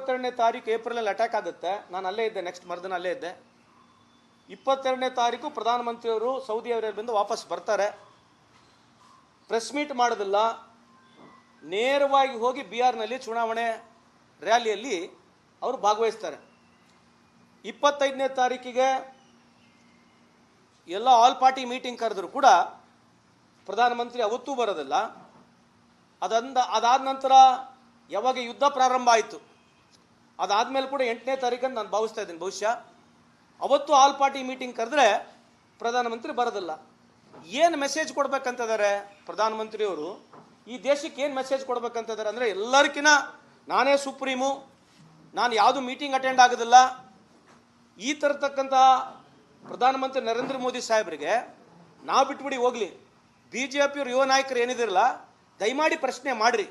22ನೇ ತಾರೀಕು ಏಪ್ರಿಲಲ್ಲಿ ಅಟ್ಯಾಕ್ ಆಗುತ್ತೆ. ನಾನು ಅಲ್ಲೇ ಇದ್ದೆ, ನೆಕ್ಸ್ಟ್ ಮರುದಿನ ಅಲ್ಲೇ ಇದ್ದೆ. 22ನೇ ತಾರೀಕು ಪ್ರಧಾನಮಂತ್ರಿಯವರು ಸೌದಿ ಅರೇಬಿಯಾದಿಂದ ವಾಪಸ್ ಬರ್ತಾರೆ. ಪ್ರೆಸ್ ಮೀಟ್ ಮಾಡೋದಿಲ್ಲ, ನೇರವಾಗಿ ಹೋಗಿ ಬಿಹಾರ್ನಲ್ಲಿ ಚುನಾವಣೆ ರ್ಯಾಲಿಯಲ್ಲಿ ಅವರು ಭಾಗವಹಿಸ್ತಾರೆ. 25ನೇ ತಾರೀಕಿಗೆ ಎಲ್ಲ ಆಲ್ ಪಾರ್ಟಿ ಮೀಟಿಂಗ್ ಕರೆದ್ರು ಕೂಡ ಪ್ರಧಾನಮಂತ್ರಿ ಅವತ್ತೂ ಬರೋದಿಲ್ಲ. ಅದಾದ ನಂತರ ಯಾವಾಗ ಯುದ್ಧ ಪ್ರಾರಂಭ ಆಯಿತು, ಅದಾದಮೇಲೆ ಕೂಡ 8ನೇ ತಾರೀಕನ್ನು ನಾನು ಭಾವಿಸ್ತಾ ಇದ್ದೀನಿ. ಬಹುಶಃ ಅವತ್ತು ಆಲ್ ಪಾರ್ಟಿ ಮೀಟಿಂಗ್ ಕರೆದ್ರೆ ಪ್ರಧಾನಮಂತ್ರಿ ಬರೋದಿಲ್ಲ. ಏನು ಮೆಸೇಜ್ ಕೊಡ್ಬೇಕಂತಿದ್ದಾರೆ ಪ್ರಧಾನಮಂತ್ರಿಯವರು? ಈ ದೇಶಕ್ಕೆ ಏನು ಮೆಸೇಜ್ ಕೊಡ್ಬೇಕಂತಿದ್ದಾರೆ ಅಂದರೆ, ಎಲ್ಲರಿಗಿನ ನಾನೇ ಸುಪ್ರೀಮು, ನಾನು ಯಾವುದು ಮೀಟಿಂಗ್ ಅಟೆಂಡ್ ಆಗೋದಿಲ್ಲ, ಈ ಥರತಕ್ಕಂಥ ಪ್ರಧಾನಮಂತ್ರಿ ನರೇಂದ್ರ ಮೋದಿ ಸಾಹೇಬರಿಗೆ ನಾವು ಬಿಟ್ಬಿಡಿ ಹೋಗಲಿ. ಬಿ ಜೆ ಪಿಯವ್ರು ಯುವ ನಾಯಕರು ಏನಿದಿರಲ್ಲ, ದಯಮಾಡಿ ಪ್ರಶ್ನೆ ಮಾಡಿರಿ.